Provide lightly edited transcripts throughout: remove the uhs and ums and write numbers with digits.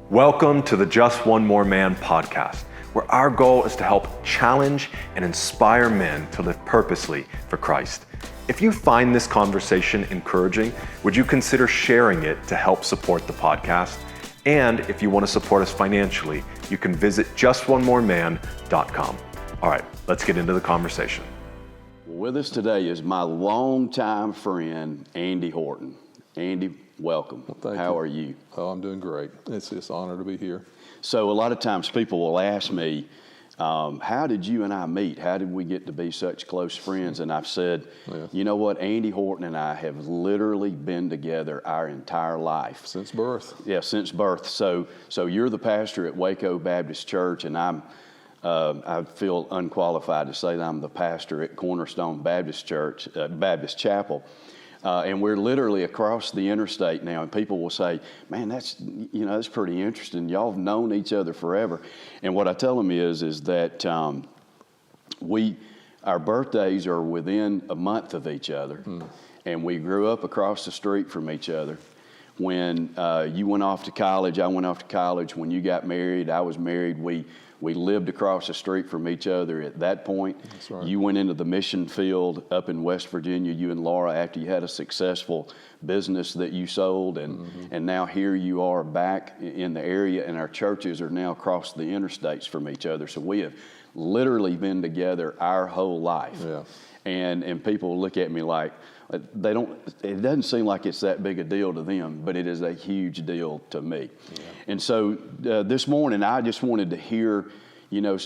Welcome to the Just One More Man podcast, where our goal is to help challenge and inspire men to live purposely for Christ. If you find this conversation encouraging, would you consider sharing it to help support the podcast? And if you want to support us financially, you can visit justonemoreman.com. All right, let's get into the conversation. With us today is my longtime friend, Andy Horton. Andy, welcome. Well, thank you. How are you? Oh, I'm doing great. It's an honor to be here. So a lot of times people will ask me, how did you and I meet? How did we get to be such close friends? And I've said, You know what? Andy Horton and I have literally been together our entire life. Since birth. Yeah, since birth. So you're the pastor at Waco Baptist Church, and I feel unqualified to say that I'm the pastor at Cornerstone Baptist Church, Baptist Chapel. And we're literally across the interstate now, and people will say, man, that's pretty interesting. Y'all have known each other forever. And what I tell them is that our birthdays are within a month of each other, and we grew up across the street from each other. When you went off to college, I went off to college. When you got married, I was married. We lived across the street from each other at that point. That's right. You went into the mission field up in West Virginia, you and Laura, after you had a successful business that you sold. And now here you are back in the area, and our churches are now across the interstates from each other. So we have literally been together our whole life. Yeah. And people look at me like, it doesn't seem like it's that big a deal to them, but it is a huge deal to me. Yeah. And so this morning, I just wanted to hear,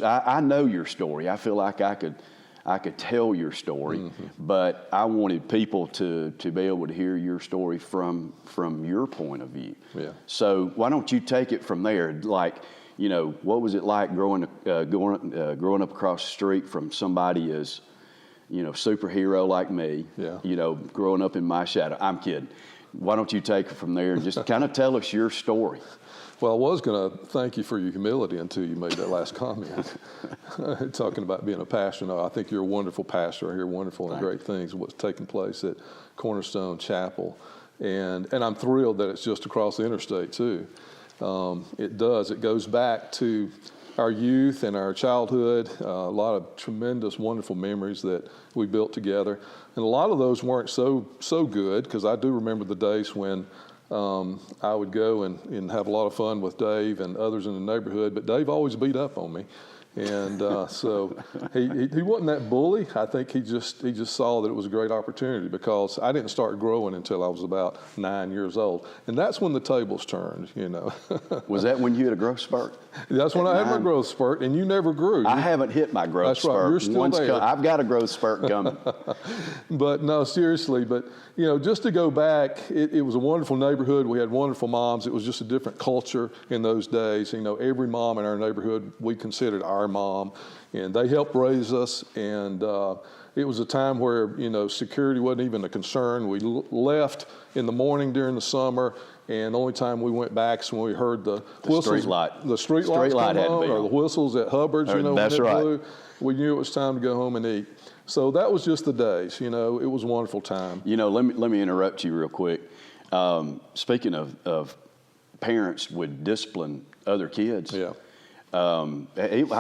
I know your story. I feel like I could tell your story, but I wanted people to be able to hear your story from your point of view. Yeah. So why don't you take it from there? Like, what was it like growing up across the street from somebody as superhero like me, growing up in my shadow? I'm kidding. Why don't you take it from there and just kind of tell us your story? Well, I was going to thank you for your humility until you made that last comment. Talking about being a pastor. No, I think you're a wonderful pastor. I hear wonderful and great things, what's taking place at Cornerstone Chapel. And I'm thrilled that it's just across the interstate, too. It goes back to our youth and our childhood, a lot of tremendous, wonderful memories that we built together. And a lot of those weren't so good, because I do remember the days when I would go and have a lot of fun with Dave and others in the neighborhood, but Dave always beat up on me. And so he wasn't that bully. I think he just saw that it was a great opportunity, because I didn't start growing until I was about 9 years old. And that's when the tables turned, Was that when you had a growth spurt? That's when I had my growth spurt, and you never grew. I haven't hit my growth spurt. That's right. You're still there. I've got a growth spurt coming. But no, seriously. But, just to go back, it was a wonderful neighborhood. We had wonderful moms. It was just a different culture in those days. Every mom in our neighborhood we considered our mom, and they helped raise us. And it was a time where, security wasn't even a concern. We left in the morning during the summer, and the only time we went back is when we heard the whistles. The street lights come on, or the whistles at Hubbard's, that's when it right. blew. We knew it was time to go home and eat. So that was just the days, it was a wonderful time. Let me interrupt you real quick. Speaking of parents would discipline other kids. Yeah. I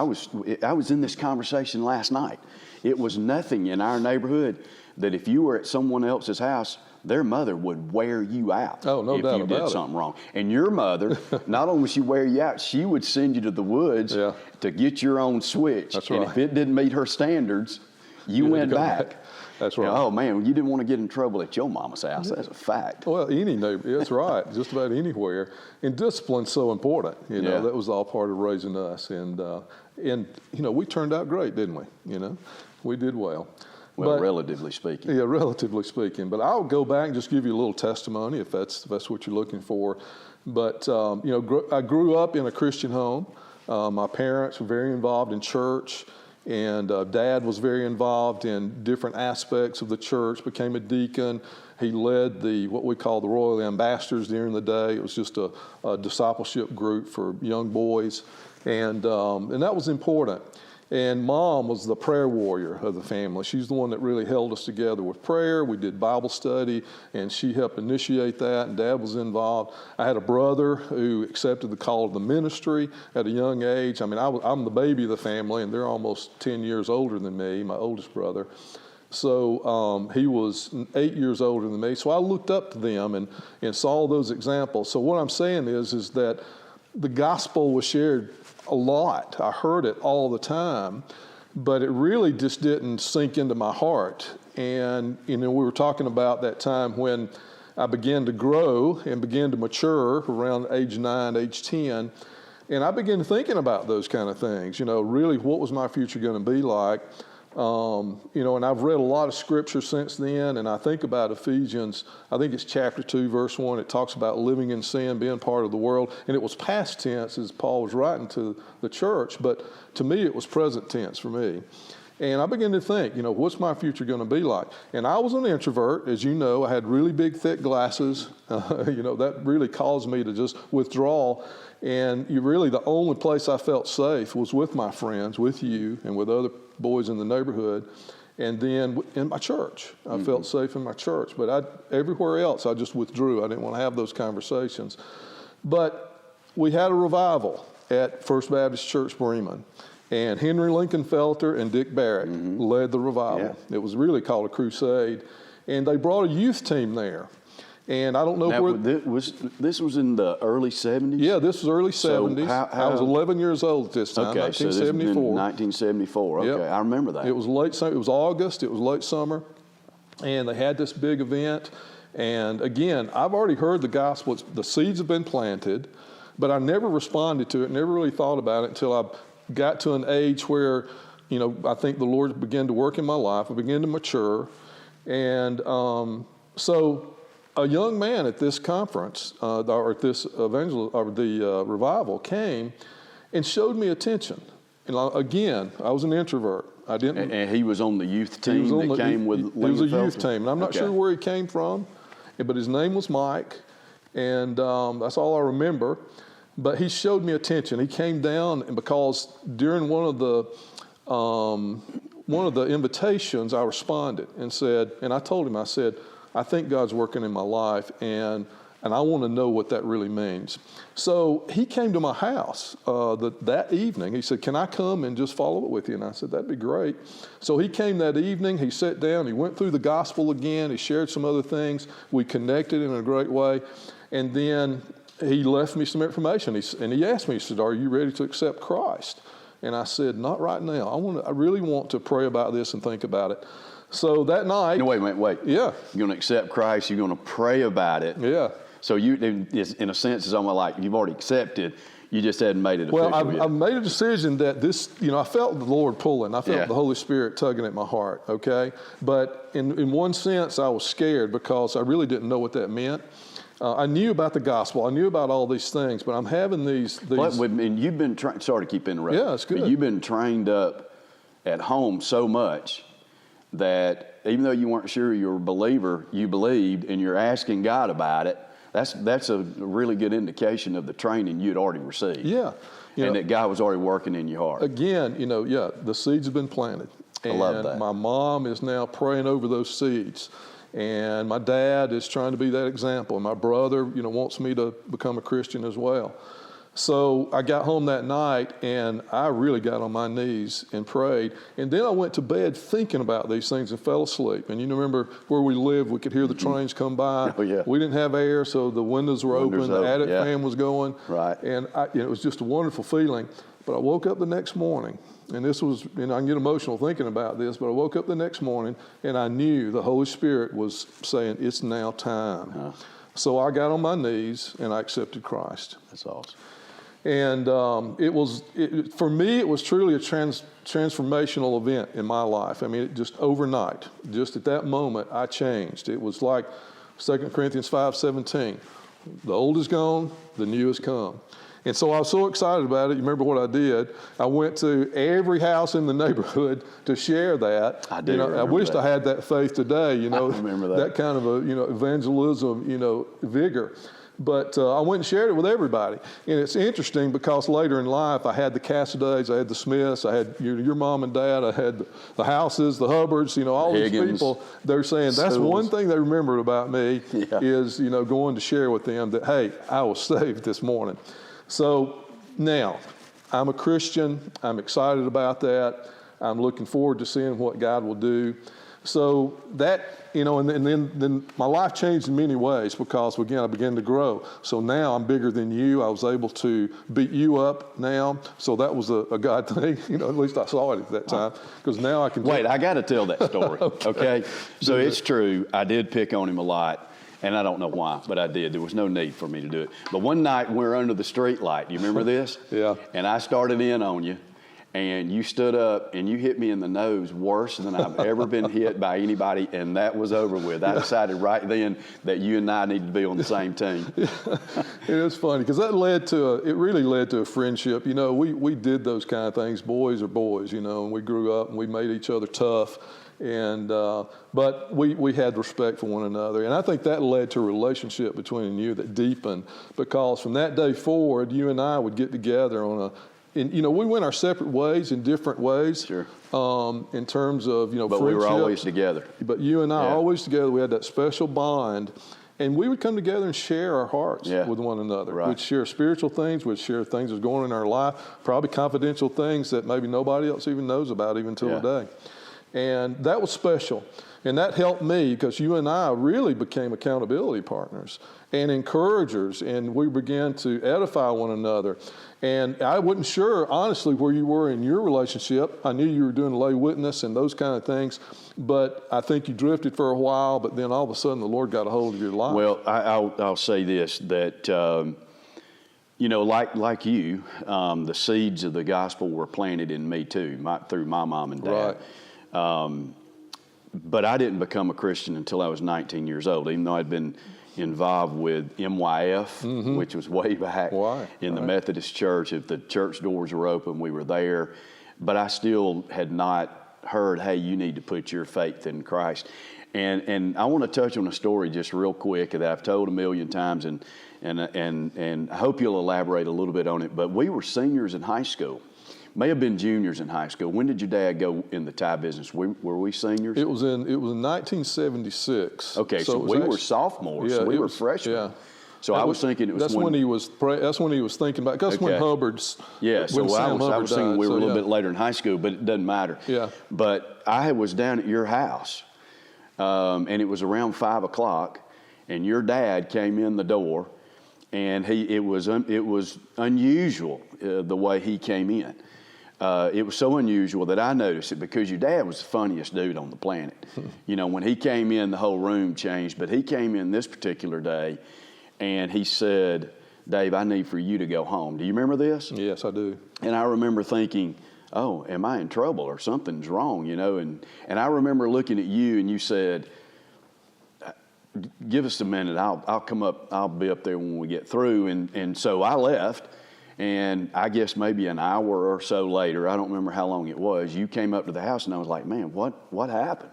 was in this conversation last night. It was nothing in our neighborhood that if you were at someone else's house, their mother would wear you out. Oh, no doubt about it. If you did something wrong. And your mother, not only would she wear you out, she would send you to the woods to get your own switch. That's right. And if it didn't meet her standards, you went back. That's right. Oh, man, you didn't want to get in trouble at your mama's house. That's a fact. Well, any neighbor, that's right, just about anywhere. And discipline's so important, that was all part of raising us. And we turned out great, didn't we? We did well. Well, relatively speaking. Yeah, relatively speaking. But I'll go back and just give you a little testimony if that's what you're looking for. But, I grew up in a Christian home. My parents were very involved in church. And Dad was very involved in different aspects of the church, became a deacon. He led what we call the Royal Ambassadors during the day. It was just a discipleship group for young boys. And that was important. And Mom was the prayer warrior of the family. She's the one that really held us together with prayer. We did Bible study, and she helped initiate that, and Dad was involved. I had a brother who accepted the call of the ministry at a young age. I mean, I'm the baby of the family, and they're almost 10 years older than me, my oldest brother. So he was 8 years older than me. So I looked up to them and saw those examples. So what I'm saying is that the gospel was shared a lot. I heard it all the time, but it really just didn't sink into my heart. And, we were talking about that time when I began to grow and began to mature around age 9, age 10. And I began thinking about those kind of things, really what was my future going to be like? And I've read a lot of scripture since then, and I think about Ephesians, I think it's chapter 2, verse 1. It talks about living in sin, being part of the world, and it was past tense as Paul was writing to the church, but to me it was present tense for me. And I began to think, what's my future going to be like? And I was an introvert, as you know. I had really big, thick glasses. That really caused me to just withdraw. And really the only place I felt safe was with my friends, with you, and with other boys in the neighborhood, and then in my church. I felt safe in my church, but everywhere else I just withdrew. I didn't want to have those conversations. But we had a revival at First Baptist Church Bremen, and Henry Lincolnfelter and Dick Barrett led the revival. Yeah. It was really called a crusade, and they brought a youth team there. And I don't know now, where... This was in the early 70s? Yeah, this was early 70s. I was 11 years old at this time, okay, 1974. So this was in 1974. Okay, yep. I remember that. It was late summer. It was August. It was late summer. And they had this big event. And again, I've already heard the gospel. The seeds have been planted, but I never responded to it, never really thought about it until I got to an age where, I think the Lord began to work in my life. I began to mature. And so... a young man at this conference, or at this revival, came and showed me attention. And again, I was an introvert. I didn't. And he was on the youth team that came with Lincolnfelter? He was a youth team, and I'm not sure where he came from, but his name was Mike, and that's all I remember. But he showed me attention. He came down, and because during one of the invitations, I responded and said, and I told him, I said, I think God's working in my life, and I want to know what that really means. So he came to my house that evening. He said, can I come and just follow it with you? And I said, that'd be great. So he came that evening. He sat down. He went through the gospel again. He shared some other things. We connected in a great way. And then he left me some information. And he asked me, he said, are you ready to accept Christ? And I said, not right now. I really want to pray about this and think about it. So that night... No, wait. Yeah. You're going to accept Christ. You're going to pray about it. Yeah. So you, in a sense, it's almost like you've already accepted. You just hadn't made it official yet. Well, I've made a decision that this, I felt the Lord pulling. I felt the Holy Spirit tugging at my heart, okay? But in one sense, I was scared because I really didn't know what that meant. I knew about the gospel. I knew about all these things, but I'm having these... And you've been trained... Sorry to keep interrupting. Yeah, it's good. But you've been trained up at home so much that even though you weren't sure you were a believer, you believed, and you're asking God about it. That's a really good indication of the training you'd already received. Yeah. And that God was already working in your heart. Again, the seeds have been planted. And I love that. My mom is now praying over those seeds. And my dad is trying to be that example. And my brother, wants me to become a Christian as well. So I got home that night, and I really got on my knees and prayed. And then I went to bed thinking about these things and fell asleep. And you remember where we lived, we could hear the trains come by. Oh, yeah. We didn't have air, so the windows were open. The attic fan was going. Right. And it was just a wonderful feeling. But I woke up the next morning, and this was, I can get emotional thinking about this, but I woke up the next morning, and I knew the Holy Spirit was saying, it's now time. So I got on my knees, and I accepted Christ. That's awesome. And for me, it was truly a transformational event in my life. I mean, it just overnight, just at that moment, I changed. It was like 2 Corinthians 5:17. The old is gone, the new has come. And so I was so excited about it. You remember what I did? I went to every house in the neighborhood to share that. I do. I wished I had that faith today. I remember that. That kind of a evangelism vigor. But I went and shared it with everybody. And it's interesting because later in life, I had the Cassidays, I had the Smiths, I had your mom and dad, I had the Houses, the Hubbards, all Higgins, these people. They're saying that's one thing they remembered about me is, going to share with them that, hey, I was saved this morning. So now, I'm a Christian. I'm excited about that. I'm looking forward to seeing what God will do. So that, and then my life changed in many ways because, again, I began to grow. So now I'm bigger than you. I was able to beat you up now. So that was a God thing. At least I saw it at that time because now I can. Wait, I got to tell that story. Okay. So it's true. I did pick on him a lot. And I don't know why, but I did. There was no need for me to do it. But one night we were under the street light. You remember this? Yeah. And I started in on you. And you stood up and you hit me in the nose worse than I've ever been hit by anybody, and that was over with. I decided right then that you and I need to be on the same team. It was funny because that it really led to a friendship. We did those kind of things. Boys are boys, and we grew up and we made each other tough. And but we had respect for one another, and I think that led to a relationship between you that deepened because from that day forward, you and I would get together and we went our separate ways in different ways. Sure. In terms of but friendship. We were always together. But you and I always together. We had that special bond. And we would come together and share our hearts with one another. Right. We'd share spiritual things. We'd share things that's going on in our life, probably confidential things that maybe nobody else even knows about even till today. And that was special. And that helped me because you and I really became accountability partners and encouragers, and we began to edify one another. And I wasn't sure, honestly, where you were in your relationship. I knew you were doing lay witness and those kind of things, but I think you drifted for a while, but then all of a sudden the Lord got a hold of your life. Well, I'll say this, that, like you, the seeds of the gospel were planted in me too, through my mom and dad. Right. But I didn't become a Christian until I was 19 years old, even though I'd been involved with MYF, which was way back in the Methodist Church. If the church doors were open, we were there. But I still had not heard, hey, you need to put your faith in Christ. And I want to touch on a story just real quick that I've told a million times, and I hope you'll elaborate a little bit on it. But we were seniors in high school. May have been juniors in high school. When did your dad go in the tie business? Were we seniors? It was in 1976. Okay, so we were sophomores. So we were freshmen. Yeah. So I was thinking it was that's when he was thinking about. That's when Hubbard's. Yeah. So I was thinking we were a little bit later in high school, but it doesn't matter. Yeah. But I was down at your house, and it was around 5 o'clock, and your dad came in the door, and it was unusual the way he came in. It was so unusual that I noticed it because your dad was the funniest dude on the planet. When he came in, the whole room changed. But he came in this particular day, and he said, Dave, I need for you to go home. Do you remember this? Yes, I do. And I remember thinking, oh, am I in trouble or something's wrong, And I remember looking at you, and you said, give us a minute. I'll come up. I'll be up there when we get through. And so I left. And I guess maybe an hour or so later, I don't remember how long it was, you came up to the house and I was like, man, what happened?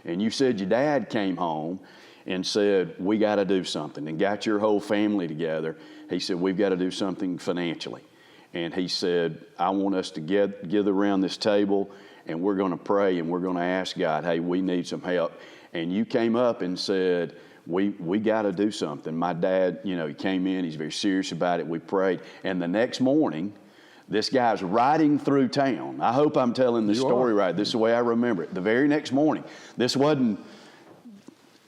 And you said your dad came home and said, we got to do something, and got your whole family together. He said, we've got to do something financially. And he said, I want us to gather around this table, and we're going to pray, and we're going to ask God, hey, we need some help. And you came up and said, we got to do something. My dad, he came in, he's very serious about it. We prayed. And the next morning, this guy's riding through town. I hope I'm telling the story right. This is the way I remember it. The very next morning, this wasn't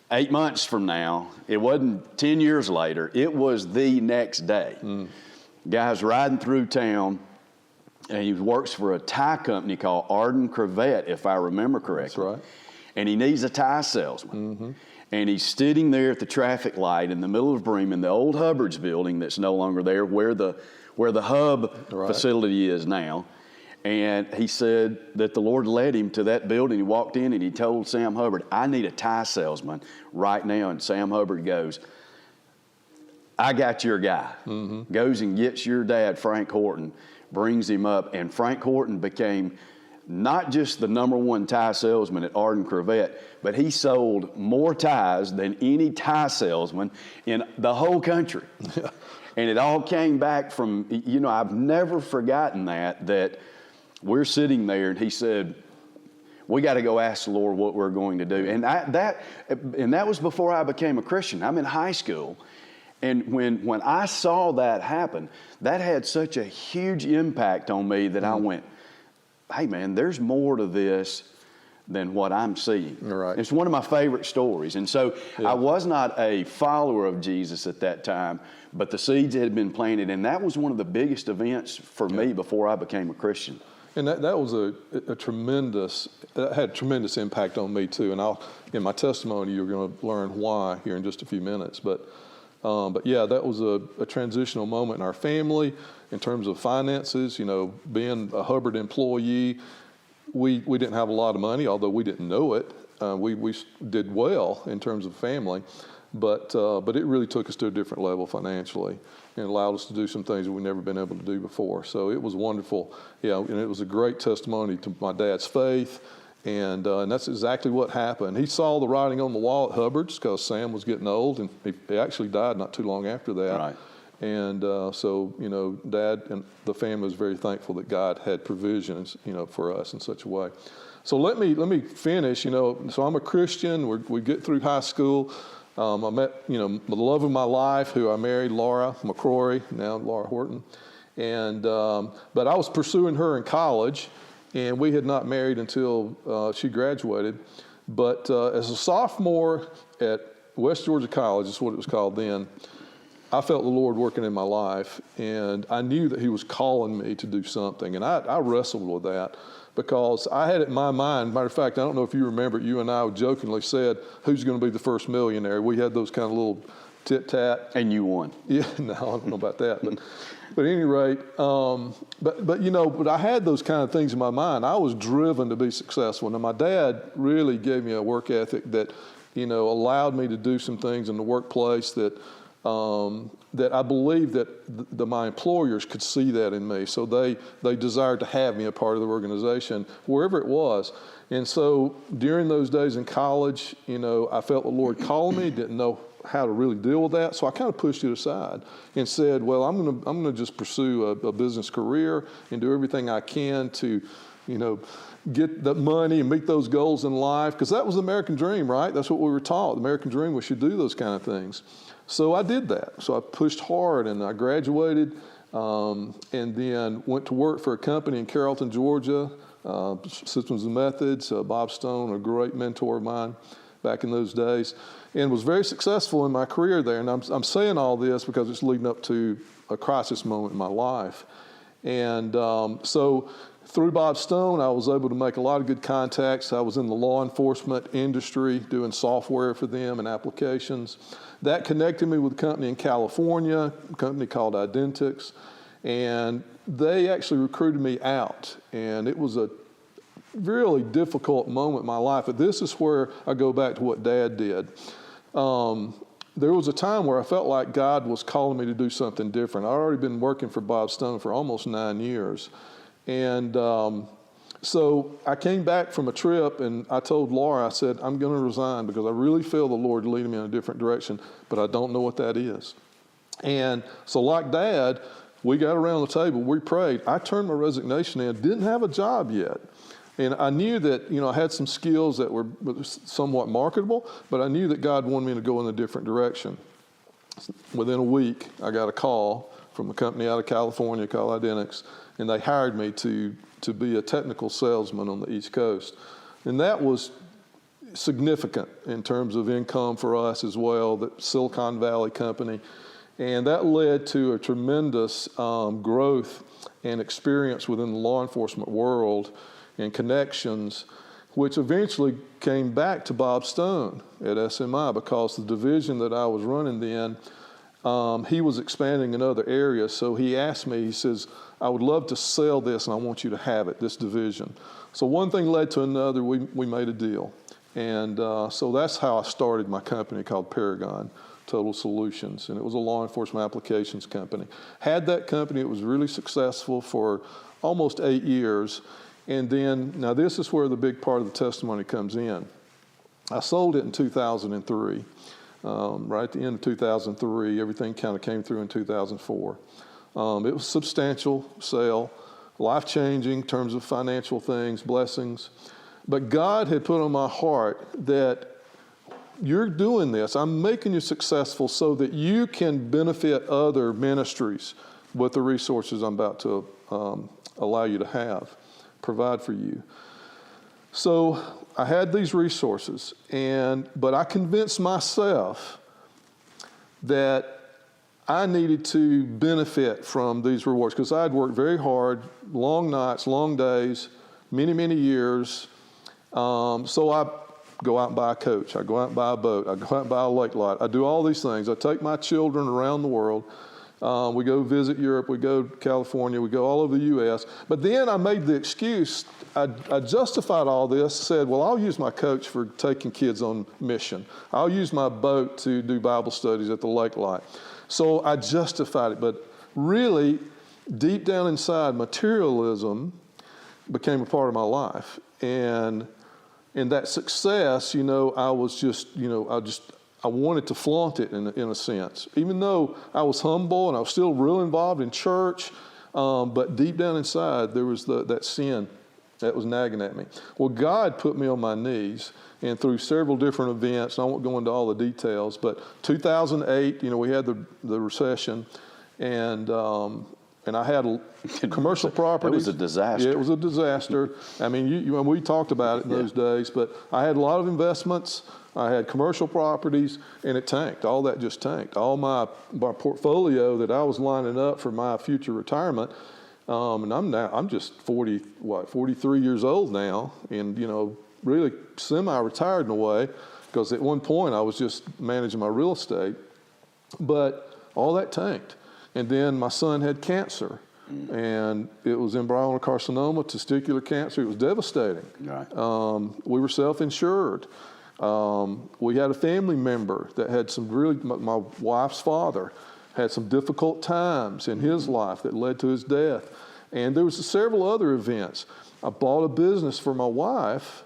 8 months from now. It wasn't 10 years later. It was the next day. Guy's riding through town, and he works for a tie company called Arden Cravat, if I remember correctly. That's right. And he needs a tie salesman. And he's sitting there at the traffic light in the middle of Bremen, the old Hubbard's building that's no longer there, where the hub facility is now. And he said that the Lord led him to that building. He walked in and he told Sam Hubbard, I need a tie salesman right now. And Sam Hubbard goes, I got your guy. Goes and gets your dad, Frank Horton, brings him up. And Frank Horton became not just the #1 tie salesman at Arden Corvette, but he sold more ties than any tie salesman in the whole country. And it all came back from, I've never forgotten that we're sitting there and he said, we got to go ask the Lord what we're going to do. And that was before I became a Christian. I'm in high school. And when I saw that happen, that had such a huge impact on me that I went, hey man, there's more to this than what I'm seeing. Right. It's one of my favorite stories. And so I was not a follower of Jesus at that time, but the seeds had been planted. And that was one of the biggest events for me before I became a Christian. And that was a tremendous, that had tremendous impact on me too. And in my testimony, you're going to learn why here in just a few minutes. But yeah, that was a transitional moment in our family in terms of finances. Being a Hubbard employee, we didn't have a lot of money, although we didn't know it. We did well in terms of family, but it really took us to a different level financially and allowed us to do some things that we've never been able to do before. So it was wonderful. And it was a great testimony to my dad's faith. And that's exactly what happened. He saw the writing on the wall at Hubbard's because Sam was getting old, and he actually died not too long after that. Right. And so, Dad and the family was very thankful that God had provisions, for us in such a way. So let me finish. So I'm a Christian. We get through high school. I met, the love of my life, who I married, Laura McCrory, now Laura Horton. And but I was pursuing her in college. And we had not married until she graduated. But as a sophomore at West Georgia College, is what it was called then, I felt the Lord working in my life. And I knew that he was calling me to do something. And I wrestled with that because I had it in my mind. Matter of fact, I don't know if you remember, you and I jokingly said, who's going to be the first millionaire? We had those kind of little tit-tat. And you won. Yeah, no, I don't know about that. But at any rate, but I had those kind of things in my mind. I was driven to be successful. Now, my dad really gave me a work ethic that, allowed me to do some things in the workplace that I believe that my employers could see that in me. So they desired to have me a part of the organization, wherever it was. And so during those days in college, I felt the Lord called me, didn't know how to really deal with that. So I kind of pushed it aside and said, well, I'm gonna just pursue a business career and do everything I can to, get the money and meet those goals in life. Because that was the American dream, right? That's what we were taught. The American dream was you should do those kind of things. So I did that. So I pushed hard and I graduated and then went to work for a company in Carrollton, Georgia, Systems and Methods. Bob Stone, a great mentor of mine back in those days, and was very successful in my career there. And I'm saying all this because it's leading up to a crisis moment in my life. And so through Bob Stone, I was able to make a lot of good contacts. I was in the law enforcement industry doing software for them and applications. That connected me with a company in California, a company called Identix, and they actually recruited me out. And it was a really difficult moment in my life, but this is where I go back to what Dad did. There was a time where I felt like God was calling me to do something different. I'd already been working for Bob Stone for almost 9 years. And so I came back from a trip and I told Laura, I said, I'm going to resign because I really feel the Lord leading me in a different direction, but I don't know what that is. And so like Dad, we got around the table, we prayed. I turned my resignation in, didn't have a job yet. And I knew that, I had some skills that were somewhat marketable, but I knew that God wanted me to go in a different direction. Within a week, I got a call from a company out of California called Identix, and they hired me to be a technical salesman on the East Coast. And that was significant in terms of income for us as well, the Silicon Valley company. And that led to a tremendous growth and experience within the law enforcement world and connections, which eventually came back to Bob Stone at SMI because the division that I was running then, he was expanding in other areas. So he asked me, he says, I would love to sell this and I want you to have it, this division. So one thing led to another, we made a deal. And so that's how I started my company called Paragon Total Solutions. And it was a law enforcement applications company. Had that company, it was really successful for almost 8 years. And then, now this is where the big part of the testimony comes in. I sold it in 2003. Right at the end of 2003, everything kind of came through in 2004. It was a substantial sale, life-changing in terms of financial things, blessings. But God had put on my heart that you're doing this. I'm making you successful so that you can benefit other ministries with the resources I'm about to allow you to have, provide for you. So I had these resources, but I convinced myself that I needed to benefit from these rewards because I had worked very hard, long nights, long days, many, many years. So I go out and buy a coach. I go out and buy a boat. I go out and buy a lake lot. I do all these things. I take my children around the world. We go visit Europe. We go to California. We go all over the U.S. But then I made the excuse. I justified all this, said, well, I'll use my coach for taking kids on mission. I'll use my boat to do Bible studies at the lake lot. So I justified it. But really, deep down inside, materialism became a part of my life. And in that success, I was just, I wanted to flaunt it in a sense. Even though I was humble and I was still real involved in church, but deep down inside, there was that sin that was nagging at me. Well, God put me on my knees, and through several different events, and I won't go into all the details, but 2008, we had the recession, and I had commercial properties. It was a disaster. Yeah, it was a disaster. I mean, we talked about it in those days, but I had a lot of investments. I had commercial properties, and it tanked. All that just tanked. All my portfolio that I was lining up for my future retirement, and I'm just 43 years old now, and really semi-retired in a way, because at one point I was just managing my real estate, but all that tanked. And then my son had cancer, and it was embryonal carcinoma, testicular cancer. It was devastating. Right. We were self-insured. We had a family member that had my wife's father had some difficult times in his life that led to his death. And there was several other events. I bought a business for my wife.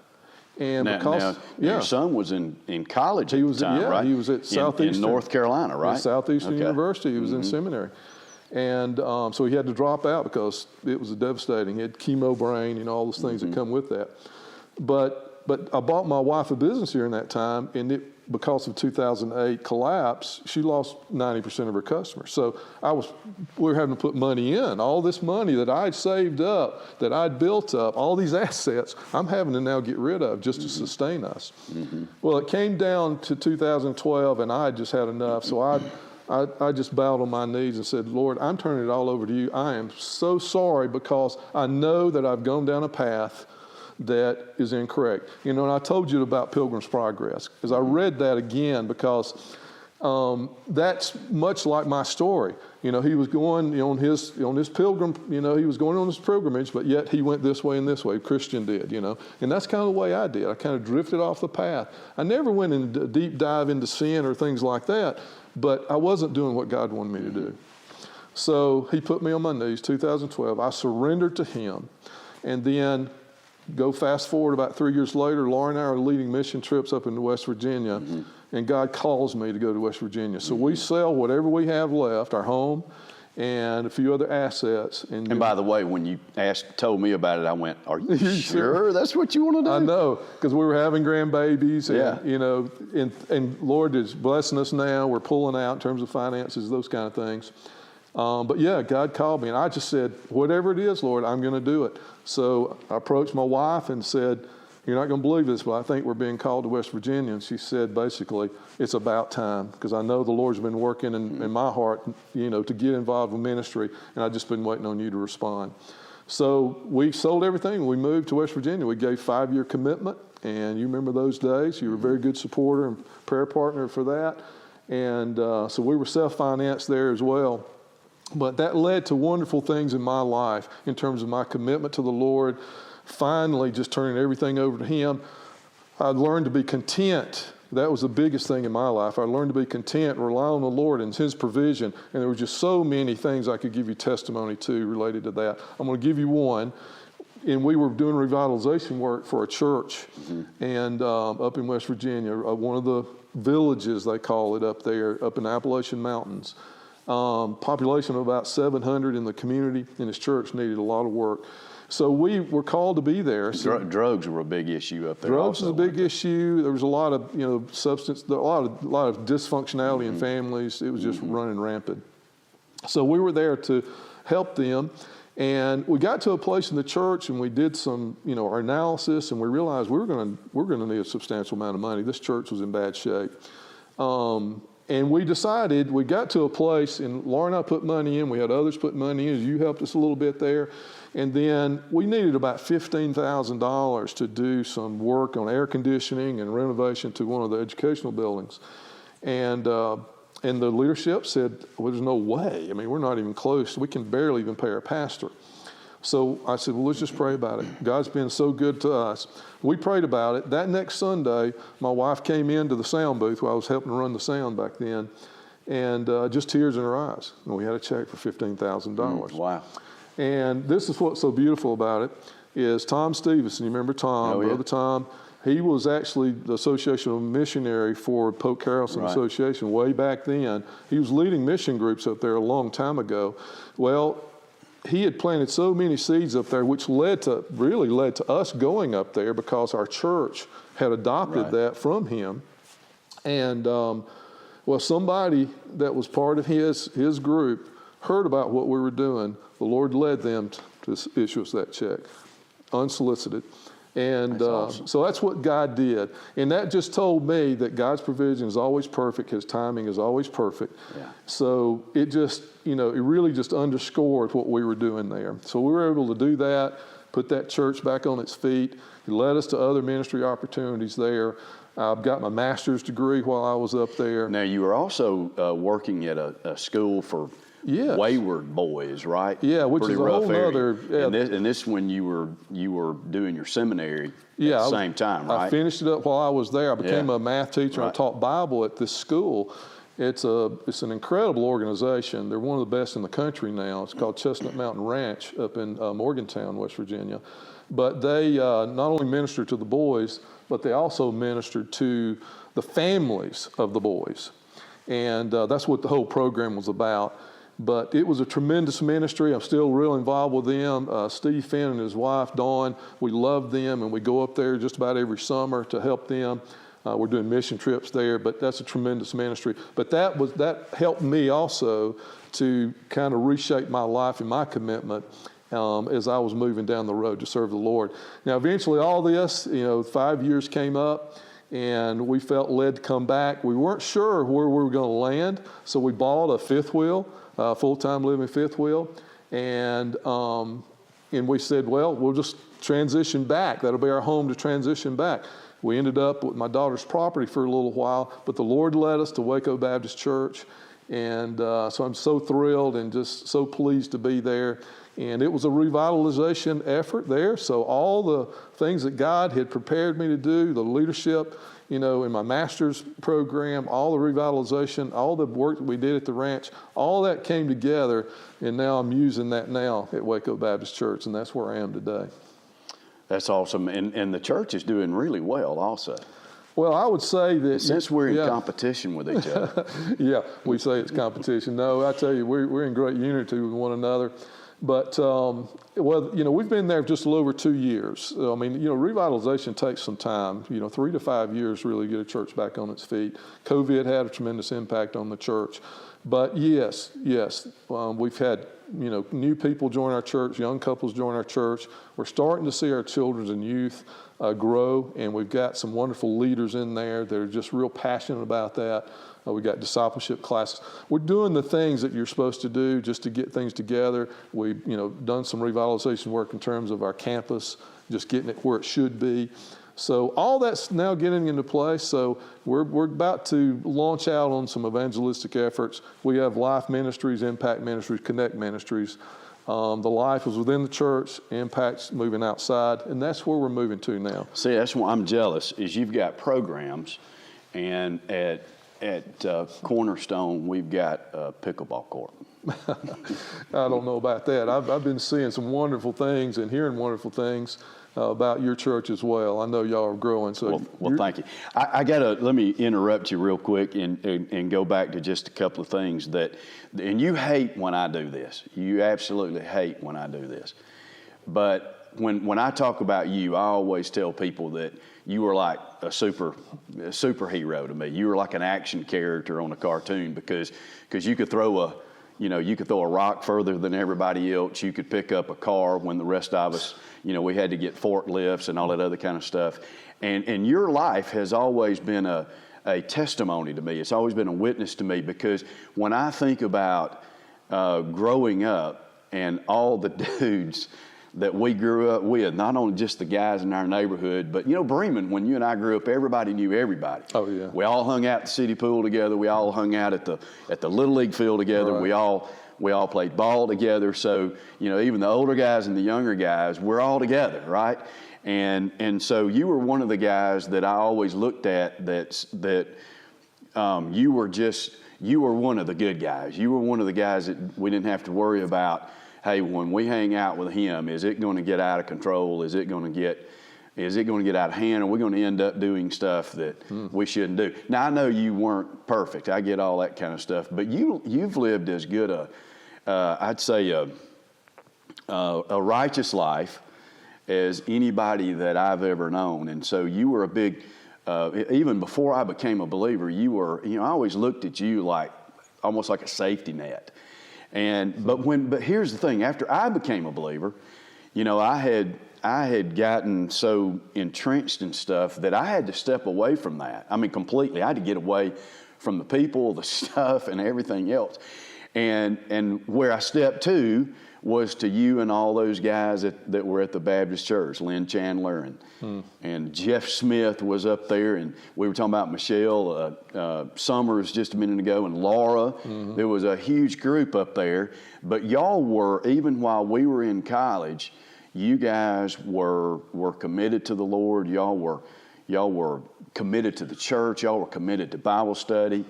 And your son was in college at the time, right? He was at Southeastern. In North Carolina, right? Southeastern University. He was in seminary. And so he had to drop out because it was devastating. He had chemo brain, all those things that come with that. But I bought my wife a business here in that time, and because of 2008 collapse, she lost 90% of her customers. So we were having to put money in. All this money that I'd saved up, that I'd built up, all these assets, I'm having to now get rid of just to sustain us. Mm-hmm. Well, it came down to 2012, and I had just had enough. So I just bowed on my knees and said, Lord, I'm turning it all over to you. I am so sorry because I know that I've gone down a path that is incorrect. And I told you about Pilgrim's Progress, because I read that again because that's much like my story. He was going on his pilgrim, he was going on his pilgrimage, but yet he went this way and this way. Christian did, and that's kind of the way I did. I kind of drifted off the path. I never went in a deep dive into sin or things like that, but I wasn't doing what God wanted me to do. So he put me on my knees, 2012. I surrendered to him, and then go fast forward about 3 years later, Laura and I are leading mission trips up into West Virginia, and God calls me to go to West Virginia. So we sell whatever we have left, our home and a few other assets. And by the way, when you told me about it, I went, are you sure that's what you want to do? I know, because we were having grandbabies, and, and Lord is blessing us now. We're pulling out in terms of finances, those kind of things. But yeah, God called me, and I just said, whatever it is, Lord, I'm going to do it. So I approached my wife and said, you're not going to believe this, but I think we're being called to West Virginia. And she said, basically, it's about time, because I know the Lord's been working in my heart, to get involved with ministry, and I've just been waiting on you to respond. So we sold everything. We moved to West Virginia. We gave 5-year commitment, and you remember those days. You were a very good supporter and prayer partner for that. And so we were self-financed there as well. But that led to wonderful things in my life in terms of my commitment to the Lord, finally just turning everything over to Him. I learned to be content. That was the biggest thing in my life. I learned to be content, rely on the Lord and His provision. And there were just so many things I could give you testimony to related to that. I'm going to give you one. and we were doing revitalization work for a church, and up in West Virginia, one of the villages they call it up there, up in the Appalachian Mountains. Population of about 700 in the community, and this church needed a lot of work. So we were called to be there. So drugs were a big issue up there. drugs also, was a big issue. There was a lot of substance, a lot of dysfunctionality in families. It was just running rampant. So we were there to help them, and we got to a place in the church, and we did some our analysis, and we realized we're going to need a substantial amount of money. This church was in bad shape. And we decided, we got to a place, and Laura and I put money in, we had others put money in, you helped us a little bit there, and then we needed about $15,000 to do some work on air conditioning and renovation to one of the educational buildings. And the leadership said, well, there's no way. I mean, we're not even close. We can barely even pay our pastor. So I said, well, let's just pray about it. God's been so good to us. We prayed about it. That next Sunday, my wife came into the sound booth where I was helping run the sound back then, and just tears in her eyes. And we had a check for $15,000. Wow. And this is what's so beautiful about it, is Tom Stevenson. You remember Tom, Brother Tom? He was actually the associational missionary for Pope Carrollton Association way back then. He was leading mission groups up there a long time ago. Well, he had planted so many seeds up there, which really led to us going up there because our church had adopted that from him. And somebody that was part of his group heard about what we were doing. The Lord led them to issue us that check, unsolicited. And awesome. So that's what God did. And that just told me that God's provision is always perfect. His timing is always perfect. Yeah. So it just, it really just underscored what we were doing there. So we were able to do that, put that church back on its feet. He led us to other ministry opportunities there. I've got my master's degree while I was up there. Now, you were also working at a school for wayward boys, right? Yeah, which Pretty is a rough whole other. Yeah. And this when you were doing your seminary at the same time, right? I finished it up while I was there. I became a math teacher. I taught Bible at this school. It's an incredible organization. They're one of the best in the country now. It's called Chestnut Mountain Ranch up in Morgantown, West Virginia. But they not only minister to the boys, but they also ministered to the families of the boys. And that's what the whole program was about. But it was a tremendous ministry. I'm still real involved with them. Steve Finn and his wife, Dawn, we love them, and we go up there just about every summer to help them. We're doing mission trips there, but that's a tremendous ministry. But that helped me also to kind of reshape my life and my commitment as I was moving down the road to serve the Lord. Now, eventually all this, 5 years came up, and we felt led to come back. We weren't sure where we were going to land, so we bought a fifth wheel, full-time living fifth wheel, and we said, well, we'll just transition back. That'll be our home to transition back. We ended up with my daughter's property for a little while, but the Lord led us to Waco Baptist Church, and so I'm so thrilled and just so pleased to be there. And it was a revitalization effort there. So all the things that God had prepared me to do, the leadership, in my master's program, all the revitalization, all the work that we did at the ranch, all that came together. And now I'm using that now at Waco Baptist Church, and that's where I am today. That's awesome. And the church is doing really well also. Well, I would say that... Since we're in competition with each other. Yeah, we say it's competition. No, I tell you, we're in great unity with one another. But, we've been there just a little over 2 years. I mean, revitalization takes some time, 3 to 5 years really to get a church back on its feet. COVID had a tremendous impact on the church. But yes, we've had, new people join our church, young couples join our church. We're starting to see our children and youth grow, and we've got some wonderful leaders in there that are just real passionate about that. We got discipleship classes. We're doing the things that you're supposed to do just to get things together. We've, done some revitalization work in terms of our campus, just getting it where it should be. So all that's now getting into place. So we're about to launch out on some evangelistic efforts. We have Life Ministries, Impact Ministries, Connect Ministries. The life is within the church, Impact's moving outside, and that's where we're moving to now. See, that's why I'm jealous, is you've got programs, and at at Cornerstone, we've got a pickleball court. I don't know about that. I've been seeing some wonderful things and hearing wonderful things about your church as well. I know y'all are growing. So well thank you. Let me interrupt you real quick and go back to just a couple of things and you hate when I do this. You absolutely hate when I do this. But when I talk about you, I always tell people that you were like a superhero to me. You were like an action character on a cartoon because you could throw a rock further than everybody else. You could pick up a car when the rest of us, we had to get forklifts and all that other kind of stuff. And your life has always been a testimony to me. It's always been a witness to me, because when I think about growing up and all the dudes that we grew up with, not only just the guys in our neighborhood, but Bremen, when you and I grew up, everybody knew everybody. Oh yeah. We all hung out at the city pool together. We all hung out at the little league field together. Right. We all played ball together. So even the older guys and the younger guys, we're all together, right? And so you were one of the guys that I always looked at you were one of the good guys. You were one of the guys that we didn't have to worry about, hey, when we hang out with him, is it going to get out of control? Is it going to get out of hand? Are we going to end up doing stuff that we shouldn't do? Now, I know you weren't perfect. I get all that kind of stuff. But you've lived as good I'd say a righteous life as anybody that I've ever known. And so you were a big, even before I became a believer, I always looked at you like almost like a safety net. But here's the thing, after I became a believer, I had gotten so entrenched in stuff that I had to step away from that. I mean, completely. I had to get away from the people, the stuff, and everything else. And where I stepped to was to you and all those guys that were at the Baptist church, Lynn Chandler and Jeff Smith was up there, and we were talking about Michelle Summers just a minute ago, and Laura. Mm-hmm. There was a huge group up there, but y'all were, even while we were in college, you guys were committed to the Lord. Y'all were committed to the church. Y'all were committed to Bible study.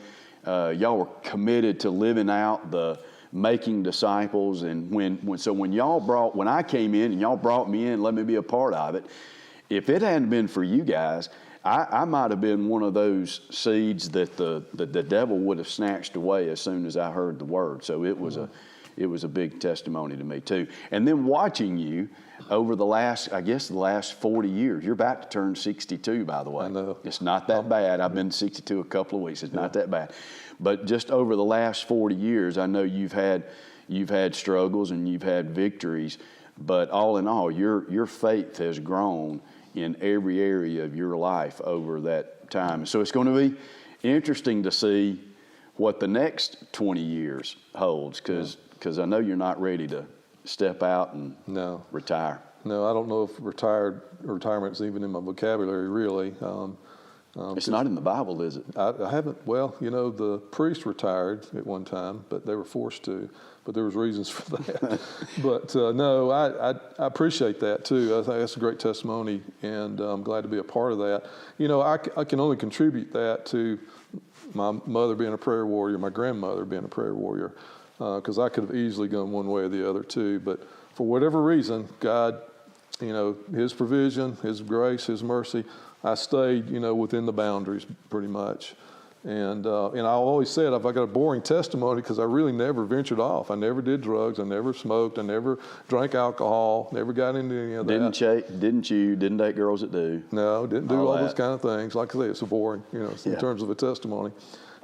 Y'all were committed to living out the making disciples. And when I came in and y'all brought me in, let me be a part of it. If it hadn't been for you guys, I might have been one of those seeds that the devil would have snatched away as soon as I heard the word. So it was a big testimony to me too. And then watching you over the last 40 years, you're about to turn 62, by the way. I know. It's not that bad. I've been 62 a couple of weeks. It's not that bad. But just over the last 40 years, I know you've had struggles and you've had victories, but all in all, your faith has grown in every area of your life over that time. So it's going to be interesting to see what the next 20 years holds, because I know you're not ready to step out and retire. No, I don't know if retirement's even in my vocabulary, really. It's not in the Bible, is it? I haven't. Well, the priest retired at one time, but they were forced to. But there was reasons for that. But no, I appreciate that too. I think that's a great testimony, and I'm glad to be a part of that. I can only contribute that to my mother being a prayer warrior, my grandmother being a prayer warrior, because I could have easily gone one way or the other too. But for whatever reason, God, His provision, His grace, His mercy, I stayed, within the boundaries pretty much. And I always said, if I got a boring testimony, because I really never ventured off. I never did drugs. I never smoked. I never drank alcohol. Never got into any of that. Didn't date girls that do. No, didn't do all those kind of things. Like I say, it's so boring, in terms of a testimony.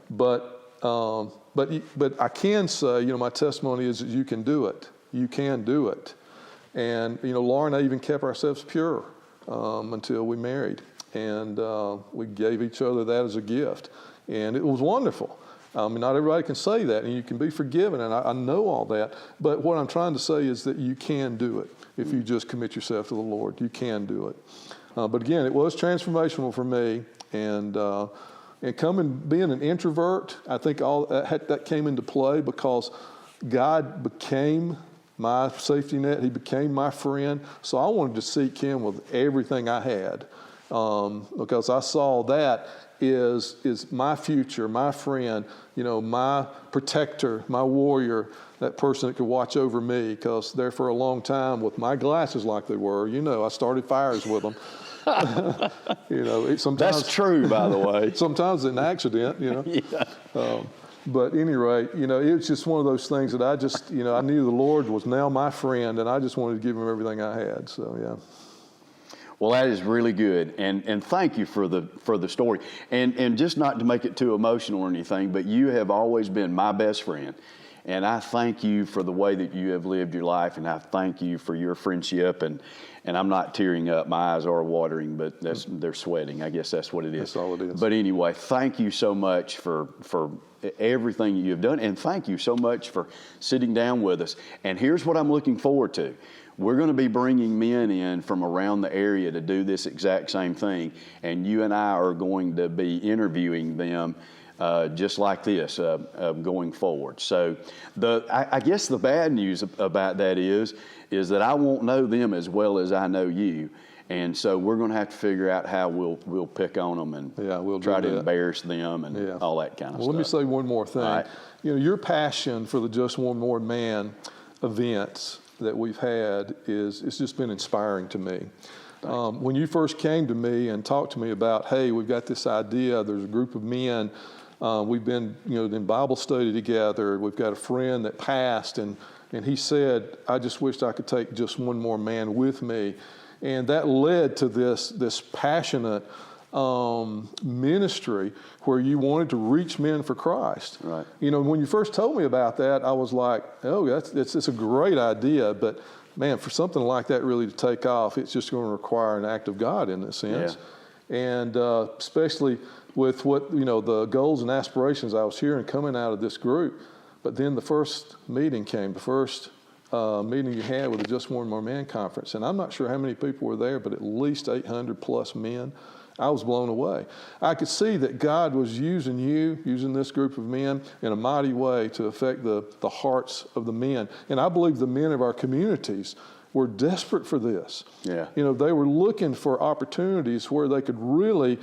But I can say, my testimony is that you can do it. You can do it. And, Laura and I even kept ourselves pure until we married. And we gave each other that as a gift. And it was wonderful. Not everybody can say that, and you can be forgiven, and I know all that. But what I'm trying to say is that you can do it if you just commit yourself to the Lord. You can do it. But again, it was transformational for me. And being an introvert, I think all that came into play because God became my safety net. He became my friend. So I wanted to seek Him with everything I had. because I saw that is my future, my friend, my protector, my warrior, that person that could watch over me, because there for a long time with my glasses like they were, I started fires with them. Sometimes That's true, by the way. Sometimes an accident, Yeah. But at any rate, it's just one of those things that I just, I knew the Lord was now my friend, and I just wanted to give him everything I had. So, yeah. Well, that is really good, and thank you for the story. And just not to make it too emotional or anything, but you have always been my best friend. And I thank you for the way that you have lived your life, and I thank you for your friendship. And I'm not tearing up; my eyes are watering, but they're sweating. I guess that's what it is. That's all it is. But anyway, thank you so much for everything you have done, and thank you so much for sitting down with us. And here's what I'm looking forward to. We're going to be bringing men in from around the area to do this exact same thing, and you and I are going to be interviewing them just like this going forward. So I guess the bad news about that is that I won't know them as well as I know you. And so we're going to have to figure out how we'll pick on them and we'll try to embarrass them and all that kind of stuff. Let me say one more thing. Right. Your passion for the Just One More Man events that we've had it's just been inspiring to me. When you first came to me and talked to me about, hey, we've got this idea, there's a group of men, we've been in Bible study together, we've got a friend that passed, and he said, I just wished I could take just one more man with me. And that led to this passionate ministry where you wanted to reach men for Christ. Right. When you first told me about that, I was like, oh, it's a great idea, but man, for something like that really to take off, it's just going to require an act of God in a sense. Yeah. And especially with what, the goals and aspirations I was hearing coming out of this group. But then the first meeting came, the first meeting you had with the Just One More Man conference. And I'm not sure how many people were there, but at least 800 plus men. I was blown away. I could see that God was using this group of men in a mighty way to affect the hearts of the men. And I believe the men of our communities were desperate for this. Yeah. They were looking for opportunities where they could really,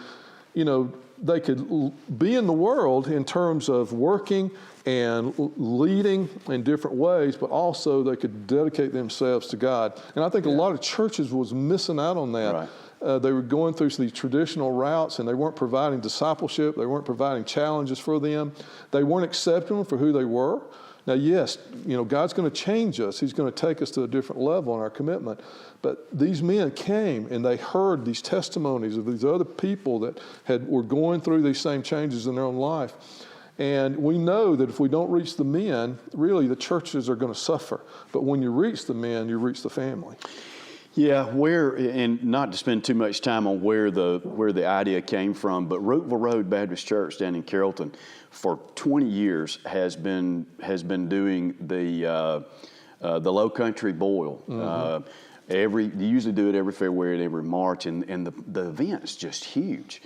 they could be in the world in terms of working and leading in different ways, but also they could dedicate themselves to God. And I think a lot of churches was missing out on that. Right. They were going through these traditional routes, and they weren't providing discipleship. They weren't providing challenges for them. They weren't accepting them for who they were. Now, yes, God's going to change us. He's going to take us to a different level in our commitment. But these men came, and they heard these testimonies of these other people that were going through these same changes in their own life. And we know that if we don't reach the men, really the churches are going to suffer. But when you reach the men, you reach the family. Yeah, and not to spend too much time on where the idea came from, but Rookville Road Baptist Church down in Carrollton for 20 years has been doing the Low Country Boil. Mm-hmm. They usually do it every February and every March, and the event is just huge.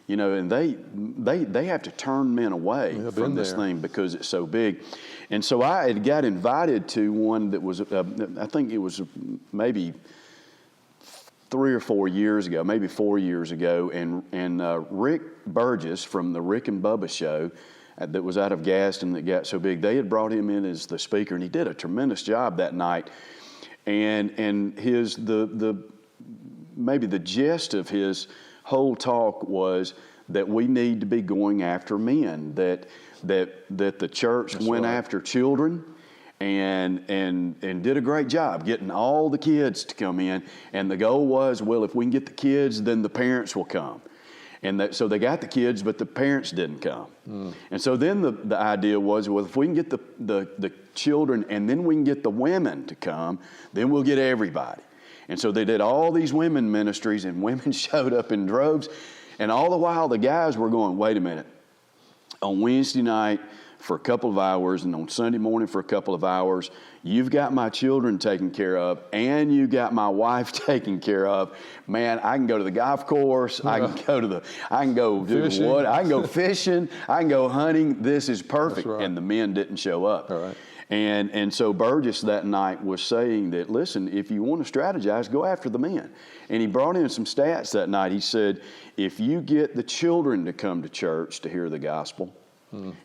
And they have to turn men away from this thing because it's so big. And so I had got invited to one that was, I think it was maybe 3 or 4 years ago, maybe 4 years ago, and Rick Burgess from the Rick and Bubba show that was out of Gaston that got so big, they had brought him in as the speaker, and he did a tremendous job that night. And maybe the gist of his whole talk was that we need to be going after men, that the church went after children and did a great job getting all the kids to come in. And the goal was, well, if we can get the kids, then the parents will come. And so they got the kids, but the parents didn't come. Mm. And so then the idea was, well, if we can get the children and then we can get the women to come, then we'll get everybody. And so they did all these women ministries, and women showed up in droves. And all the while, the guys were going, wait a minute. On Wednesday night for a couple of hours, and on Sunday morning for a couple of hours, you've got my children taken care of, and you got my wife taken care of. Man, I can go to the golf course. I can go fishing. I can go fishing. I can go hunting. This is perfect. Right. And the men didn't show up. All right. And so Burgess that night was saying that, listen, if you want to strategize, go after the men. And he brought in some stats that night. He said, if you get the children to come to church to hear the gospel,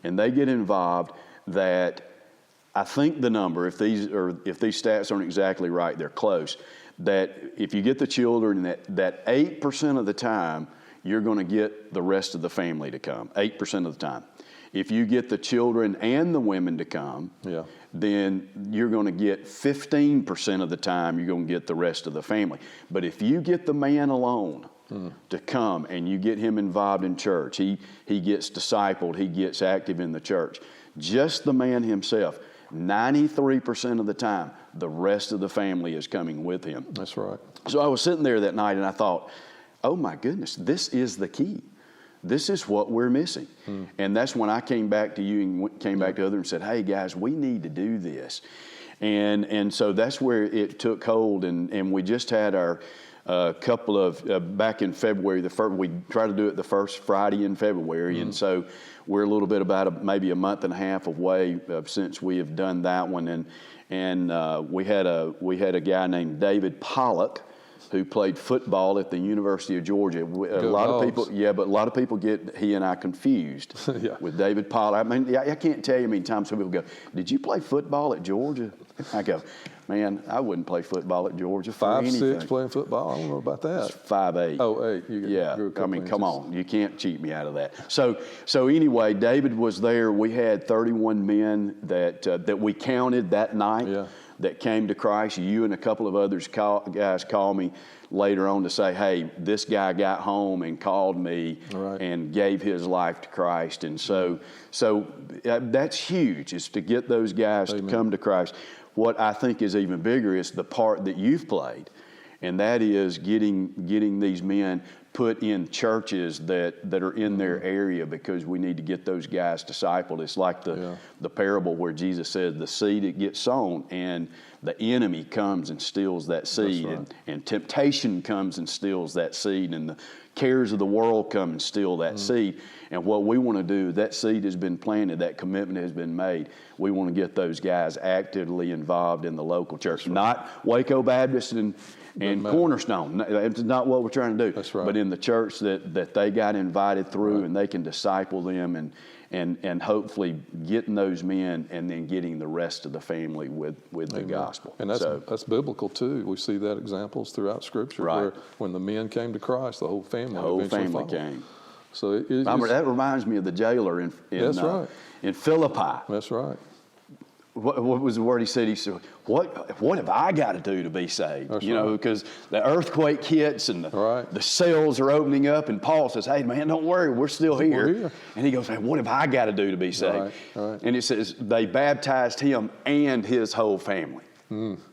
and they get involved, that I think the number, if these stats aren't exactly right, they're close, that if you get the children, that 8% of the time, you're going to get the rest of the family to come, 8% of the time. If you get the children and the women to come, then you're going to get 15% of the time, you're going to get the rest of the family. But if you get the man alone to come and you get him involved in church, he gets discipled, he gets active in the church, just the man himself, 93% of the time, the rest of the family is coming with him. That's right. So I was sitting there that night and I thought, oh my goodness, this is the key. This is what we're missing. And that's when I came back to you and came back to others and said, hey guys, we need to do this. And so that's where it took hold. And we just had our couple of, back in February, we try to do it the first Friday in February. And so we're a little bit about maybe a month and a half away since we have done that one. And we had a guy named David Pollock, who played football at the University of Georgia. A lot of people get he and I confused with David Pollock. I mean, I can't tell you how many times some people go, did you play football at Georgia? I go, man, I wouldn't play football at Georgia for anything. 5'6" playing football? I don't know about that. It's 5'8". Oh, 8. I mean, come on. You can't cheat me out of that. So anyway, David was there. We had 31 men that we counted that night. That came to Christ. You and a couple of others guys called me later on to say, hey, this guy got home and called me and gave his life to Christ. And so that's huge, is to get those guys to come to Christ. What I think is even bigger is the part that you've played, and that is getting these men put in churches that are in their area, because we need to get those guys discipled. It's like the parable where Jesus said the seed it gets sown and the enemy comes and steals that seed, and temptation comes and steals that seed, and the cares of the world come and steal that seed. And what we want to do, that seed has been planted, that commitment has been made. We want to get those guys actively involved in the local church, not Waco Baptist and Cornerstone. That's not what we're trying to do. That's right. But in the church that they got invited through, and they can disciple them and hopefully getting those men and then getting the rest of the family with the gospel. And that's biblical too. We see that examples throughout Scripture where when the men came to Christ, the whole family came. So that reminds me of the jailer in Philippi. That's right. What was the word he said? He said, what have I got to do to be saved? Because the earthquake hits and the cells are opening up, and Paul says, hey, man, don't worry, we're still here. And he goes, hey, what have I got to do to be saved? And it says they baptized him and his whole family.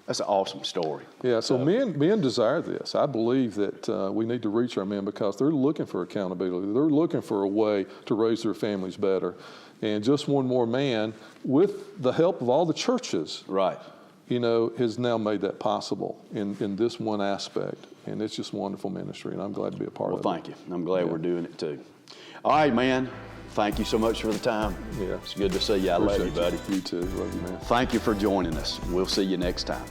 That's an awesome story. Yeah, so men desire this. I believe that we need to reach our men because they're looking for accountability. They're looking for a way to raise their families better. And just one more man, with the help of all the churches, has now made that possible in this one aspect. And it's just wonderful ministry, and I'm glad to be a part of it. Well, thank you. I'm glad we're doing it too. All right, man. Thank you so much for the time. Yeah. It's good to see you. I love you, buddy. You too. Love you, man. Thank you for joining us. We'll see you next time.